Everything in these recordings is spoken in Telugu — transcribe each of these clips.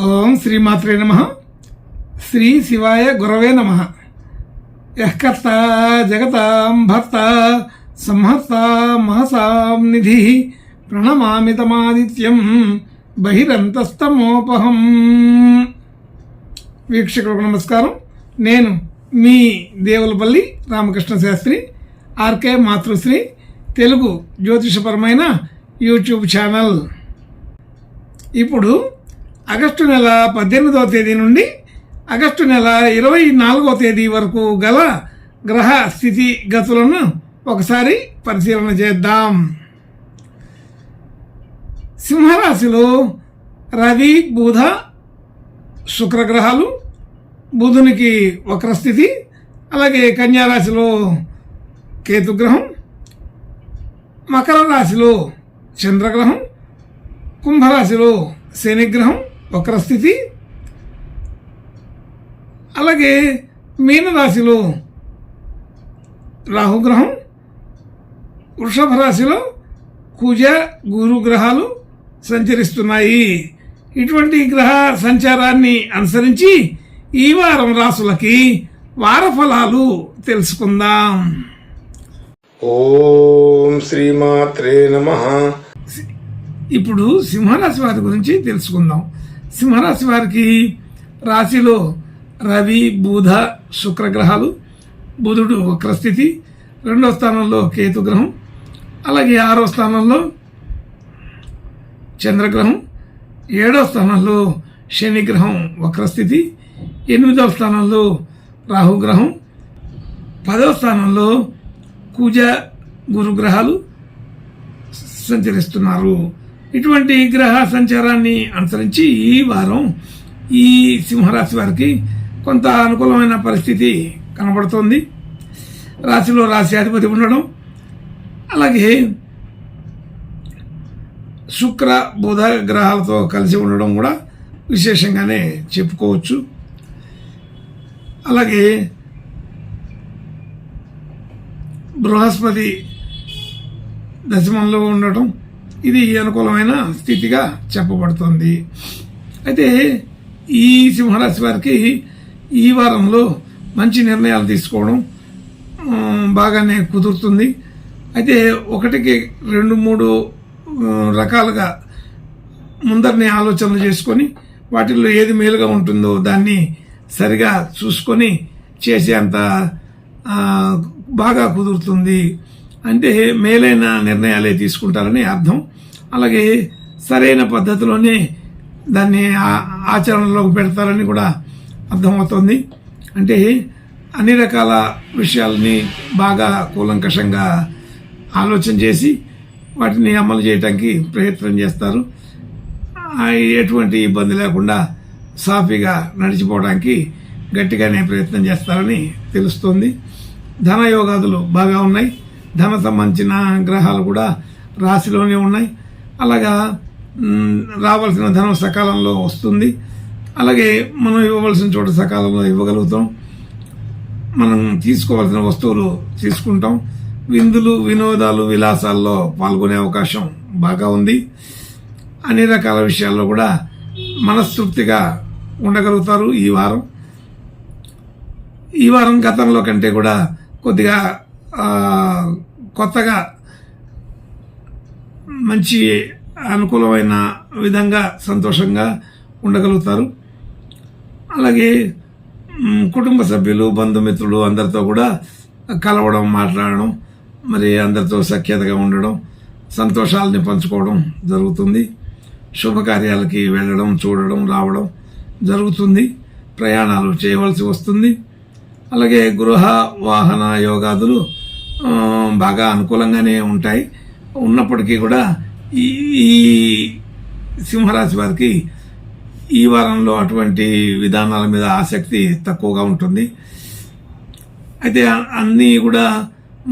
ఓం శ్రీమాత్రే నమః. శ్రీ శివాయ గురవే నమః. యఃకర్త జగతాం భర్త సంహర్త మహసాం నిధి ప్రణమామి తమాదిత్యం బహిరంతస్తమోపహం. వీక్షకులకు నమస్కారం. నేను మీ దేవులపల్లి రామకృష్ణ శాస్త్రి, ఆర్కే మాతృశ్రీ తెలుగు జ్యోతిషపరమైన యూట్యూబ్ ఛానల్. ఇప్పుడు ఆగస్టు నెల 18వ తేదీ నుండి ఆగస్టు నెల 24వ తేదీ వరకు గల గ్రహ స్థితి గతులను ఒకసారి పరిశీలన చేద్దాం. సింహరాశిలో రవి, బుధ, శుక్రగ్రహాలు, బుధునికి వక్రస్థితి. అలాగే కన్యారాశిలో కేతుగ్రహం, మకర రాశిలో చంద్రగ్రహం, కుంభరాశిలో శనిగ్రహం వక్రస్థితి. అలాగే మీనరాశిలో రాహుగ్రహం, వృషభ రాశిలో కుజ, గురు గ్రహాలు సంచరిస్తున్నాయి. ఇటువంటి గ్రహ సంచారాన్ని అనుసరించి ఈ వారం రాశులకి వార ఫలాలు తెలుసుకుందాం. ఓం శ్రీమాత్రే నమః. ఇప్పుడు సింహరాశి వారి గురించి తెలుసుకుందాం. సింహరాశి వారికి రాశిలో రవి, బుధ, శుక్రగ్రహాలు. బుధుడు వక్రస్థితి, 2వ స్థానంలో కేతుగ్రహం. అలాగే 6వ స్థానంలో చంద్రగ్రహం, 7వ స్థానంలో శనిగ్రహం వక్రస్థితి, 8వ స్థానంలో రాహుగ్రహం, 10వ స్థానంలో కుజ, గురుగ్రహాలు సంచరిస్తున్నారు. ఇటువంటి గ్రహ సంచారాన్ని అనుసరించి ఈ వారం ఈ సింహరాశి వారికి కొంత అనుకూలమైన పరిస్థితి కనబడుతోంది. రాశిలో రాశి అధిపతి ఉండడం, అలాగే శుక్ర, బుధ గ్రహాలతో కలిసి ఉండడం కూడా విశేషంగానే చెప్పుకోవచ్చు. అలాగే బృహస్పతి దశమంలో ఉండటం, ఇది అనుకూలమైన స్థితిగా చెప్పబడుతుంది. అయితే ఈ సింహరాశి వారికి ఈ వారంలో మంచి నిర్ణయాలు తీసుకోవడం బాగానే కుదురుతుంది. అయితే 1-2-3 రకాలుగా ముందరనే ఆలోచనలు చేసుకొని వాటిల్లో ఏది మేలుగా ఉంటుందో దాన్ని సరిగా చూసుకొని చేసేంత బాగా కుదురుతుంది. అంటే మేలైన నిర్ణయాలే తీసుకుంటారని అర్థం. అలాగే సరైన పద్ధతిలోనే దాన్ని ఆచరణలోకి పెడతారని కూడా అర్థమవుతుంది. అంటే అన్ని రకాల విషయాలని బాగా కూలంకషంగా ఆలోచన చేసి వాటిని అమలు చేయడానికి ప్రయత్నం చేస్తారు. ఎటువంటి ఇబ్బంది లేకుండా సాఫీగా నడిచిపోవడానికి గట్టిగానే ప్రయత్నం చేస్తారని తెలుస్తుంది. ధనయోగాదులు బాగా ఉన్నాయి. ధన సంబంధించిన గ్రహాలు కూడా రాశిలోనే ఉన్నాయి. అలాగా రావాల్సిన ధనం సకాలంలో వస్తుంది. అలాగే మనం ఇవ్వవలసిన చోట సకాలంలో ఇవ్వగలుగుతాం. మనం తీసుకోవాల్సిన వస్తువులు తీసుకుంటాం. విందులు, వినోదాలు, విలాసాల్లో పాల్గొనే అవకాశం బాగా ఉంది. అన్ని రకాల విషయాల్లో కూడా మనస్తృప్తిగా ఉండగలుగుతారు ఈ వారం గతంలో కంటే కూడా కొద్దిగా కొత్తగా మంచి అనుకూలమైన విధంగా సంతోషంగా ఉండగలుగుతారు. అలాగే కుటుంబ సభ్యులు, బంధుమిత్రులు అందరితో కూడా కలవడం, మాట్లాడడం, మరి అందరితో సఖ్యతగా ఉండడం, సంతోషాలని పంచుకోవడం జరుగుతుంది. శుభకార్యాలకి వెళ్ళడం, చూడడం, రావడం జరుగుతుంది. ప్రయాణాలు చేయవలసి వస్తుంది. అలాగే గృహ, వాహన యోగాదులు బాగా అనుకూలంగానే ఉంటాయి. ఉన్నప్పటికీ కూడా ఈ సింహరాశి వారికి ఈ వారంలో అటువంటి విధానాల మీద ఆసక్తి తక్కువగా ఉంటుంది. అయితే అన్నీ కూడా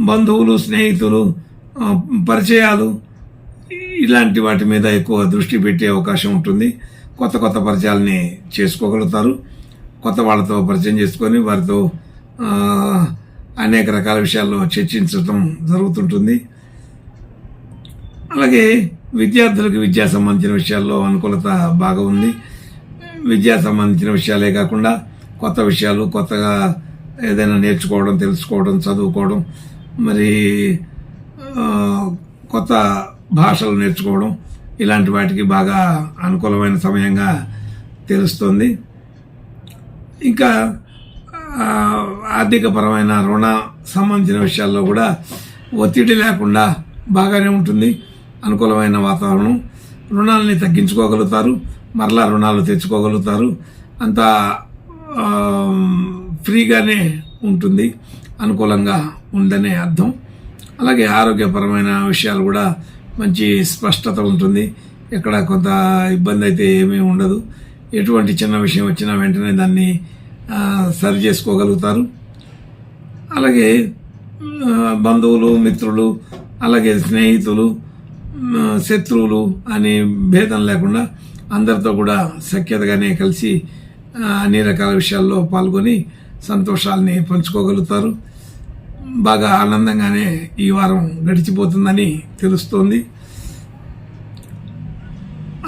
బంధువులు, స్నేహితులు, పరిచయాలు ఇలాంటి వాటి మీద ఎక్కువ దృష్టి పెట్టే అవకాశం ఉంటుంది. కొత్త కొత్త పరిచయాలని చేసుకోగలుగుతారు. కొత్త వాళ్ళతో పరిచయం చేసుకొని వారితో అనేక రకాల విషయాల్లో చర్చించడం జరుగుతుంటుంది. అలాగే విద్యార్థులకు విద్యా సంబంధించిన విషయాల్లో అనుకూలత బాగా ఉంది. విద్యా సంబంధించిన విషయాలే కాకుండా కొత్త విషయాలు, కొత్తగా ఏదైనా నేర్చుకోవడం, తెలుసుకోవడం, చదువుకోవడం, మరి కొత్త భాషలు నేర్చుకోవడం, ఇలాంటి వాటికి బాగా అనుకూలమైన సమయంగా తెలుస్తుంది. ఇంకా ఆర్థికపరమైన రుణ సంబంధించిన విషయాల్లో కూడా ఒత్తిడి లేకుండా బాగానే ఉంటుంది. అనుకూలమైన వాతావరణం, రుణాలని తగ్గించుకోగలుగుతారు, మరలా రుణాలు తెచ్చుకోగలుగుతారు. అంతా ఫ్రీగానే ఉంటుంది, అనుకూలంగా ఉందనే అర్థం. అలాగే ఆరోగ్యపరమైన విషయాలు కూడా మంచి స్పష్టత ఉంటుంది. ఎక్కడ కొంత ఇబ్బంది అయితే ఏమీ ఉండదు. ఎటువంటి చిన్న విషయం వచ్చినా వెంటనే దాన్ని సరి చేసుకోగలుగుతారు. అలాగే బంధువులు, మిత్రులు, అలాగే స్నేహితులు, శత్రువులు అనే భేదం లేకుండా అందరితో కూడా సఖ్యతగానే కలిసి అన్ని రకాల విషయాల్లో పాల్గొని సంతోషాలని పంచుకోగలుగుతారు. బాగా ఆనందంగానే ఈ వారం గడిచిపోతుందని తెలుస్తోంది.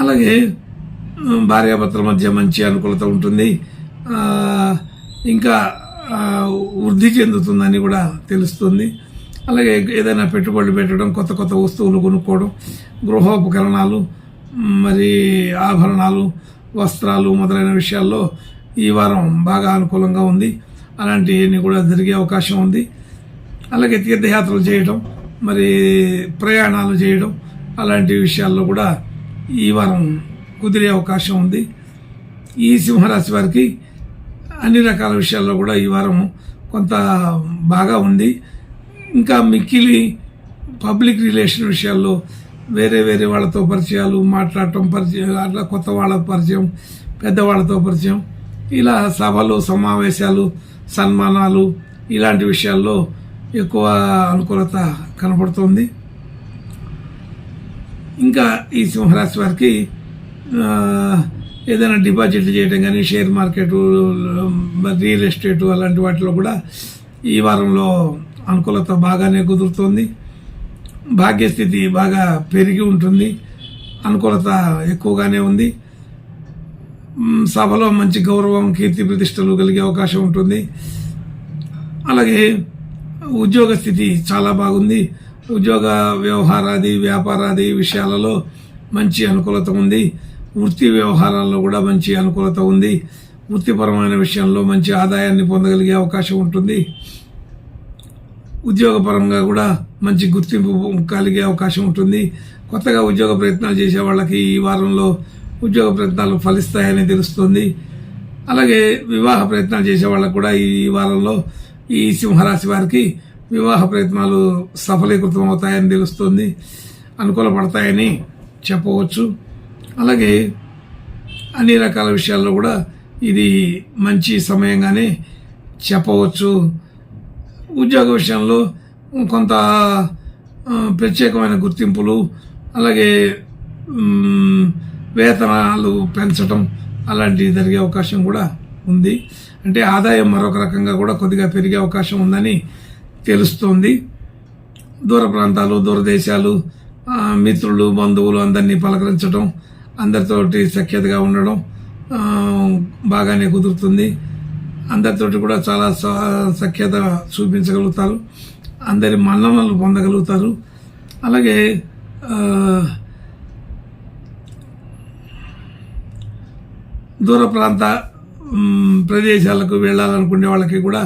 అలాగే భార్యాభర్తల మధ్య మంచి అనుకూలత ఉంటుంది. ఇంకా వృద్ధి చెందుతుందని కూడా తెలుస్తుంది. అలాగే ఏదైనా పెట్టుబడులు పెట్టడం, కొత్త కొత్త వస్తువులు కొనుక్కోవడం, గృహోపకరణాలు, మరి ఆభరణాలు, వస్త్రాలు మొదలైన విషయాల్లో ఈ వారం బాగా అనుకూలంగా ఉంది. అలాంటివన్నీ కూడా జరిగే అవకాశం ఉంది. అలాగే తీర్థయాత్రలు చేయడం, మరి ప్రయాణాలు చేయడం, అలాంటి విషయాల్లో కూడా ఈ వారం కుదిరే అవకాశం ఉంది. ఈ సింహరాశి వారికి అన్ని రకాల విషయాల్లో కూడా ఈ వారం కొంత బాగా ఉంది. ఇంకా మిక్కిలి పబ్లిక్ రిలేషన్ విషయాల్లో వేరే వేరే వాళ్ళతో పరిచయాలు, మాట్లాడటం, అట్లా కొత్త వాళ్ళ పరిచయం, పెద్దవాళ్ళతో పరిచయం, ఇలా సభలు, సమావేశాలు, సన్మానాలు, ఇలాంటి విషయాల్లో ఎక్కువ అనుకూలత కనపడుతోంది. ఇంకా ఈ సింహరాశి వారికి ఏదైనా డిపాజిట్లు చేయడం కానీ, షేర్ మార్కెట్, రియల్ ఎస్టేట్ అలాంటి వాటిలో కూడా ఈ వారంలో అనుకూలత బాగానే కుదురుతోంది. భాగ్యస్థితి బాగా పెరిగి ఉంటుంది, అనుకూలత ఎక్కువగానే ఉంది. సభలో మంచి గౌరవం, కీర్తి ప్రతిష్టలు కలిగే అవకాశం ఉంటుంది. అలాగే ఉద్యోగ స్థితి చాలా బాగుంది. ఉద్యోగ వ్యవహారాది, వ్యాపారాది విషయాలలో మంచి అనుకూలత ఉంది. వృత్తి వ్యవహారాల్లో కూడా మంచి అనుకూలత ఉంది. వృత్తిపరమైన విషయంలో మంచి ఆదాయాన్ని పొందగలిగే అవకాశం ఉంటుంది. ఉద్యోగపరంగా కూడా మంచి గుర్తింపు కలిగే అవకాశం ఉంటుంది. కొత్తగా ఉద్యోగ ప్రయత్నాలు చేసే వాళ్ళకి ఈ వారంలో ఉద్యోగ ప్రయత్నాలు ఫలిస్తాయని తెలుస్తుంది. అలాగే వివాహ ప్రయత్నాలు చేసే వాళ్ళకు కూడా ఈ వారంలో ఈ సింహరాశి వారికి వివాహ ప్రయత్నాలు సఫలీకృతం అవుతాయని తెలుస్తుంది, అనుకూలపడతాయని చెప్పవచ్చు. అలాగే అన్ని రకాల విషయాల్లో కూడా ఇది మంచి సమయంగానే చెప్పవచ్చు. ఉద్యోగ విషయంలో కొంత ప్రత్యేకమైన గుర్తింపులు, అలాగే వేతనాలు పెంచడం అలాంటివి జరిగే అవకాశం కూడా ఉంది. అంటే ఆదాయం మరొక రకంగా కూడా కొద్దిగా పెరిగే అవకాశం ఉందని తెలుస్తుంది. దూర ప్రాంతాలు, దూరదేశాలు, మిత్రులు, బంధువులు అందరినీ పలకరించడం, అందరితోటి సఖ్యతగా ఉండడం బాగానే కుదురుతుంది. అందరితోటి కూడా చాలా సఖ్యత చూపించగలుగుతారు, అందరి మన్ననలు పొందగలుగుతారు. అలాగే దూర ప్రాంత ప్రదేశాలకు వెళ్ళాలనుకునే వాళ్ళకి కూడా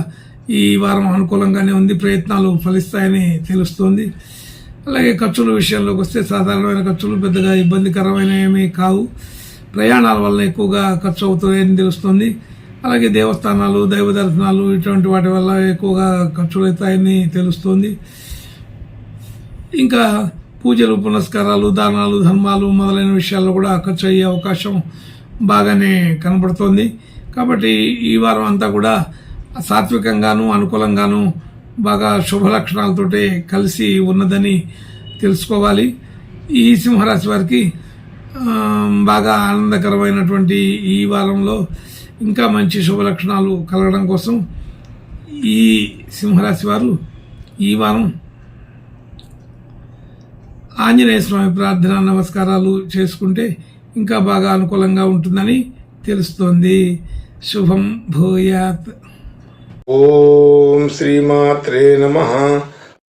ఈ వారం అనుకూలంగానే ఉంది, ప్రయత్నాలు ఫలిస్తాయని తెలుస్తోంది. అలాగే ఖర్చుల విషయంలోకి వస్తే సాధారణమైన ఖర్చులు పెద్దగా ఇబ్బందికరమైన ఏమీ కావు. ప్రయాణాల వల్ల ఎక్కువగా ఖర్చు అవుతాయని తెలుస్తుంది. అలాగే దేవస్థానాలు, దైవ దర్శనాలు ఇటువంటి వాటి వల్ల ఎక్కువగా ఖర్చులు అవుతాయని తెలుస్తుంది. ఇంకా పూజలు, పునస్కారాలు, దానాలు, ధర్మాలు మొదలైన విషయాల్లో కూడా ఖర్చు అయ్యే అవకాశం బాగానే కనబడుతోంది. కాబట్టి ఈ వారం అంతా కూడా సాత్వికంగాను, అనుకూలంగాను, బాగా శుభ లక్షణాలతోటే కలిసి ఉన్నదని తెలుసుకోవాలి. ఈ సింహరాశి వారికి బాగా ఆనందకరమైనటువంటి ఈ వారంలో ఇంకా మంచి శుభ లక్షణాలు కలగడం కోసం ఈ సింహరాశి వారు ఈ వారం ఆంజనేయ స్వామి ప్రార్థన, నమస్కారాలు చేసుకుంటే ఇంకా బాగా అనుకూలంగా ఉంటుందని తెలుస్తోంది. శుభం భూయాత్. ఓం శ్రీమాత్రే నమః.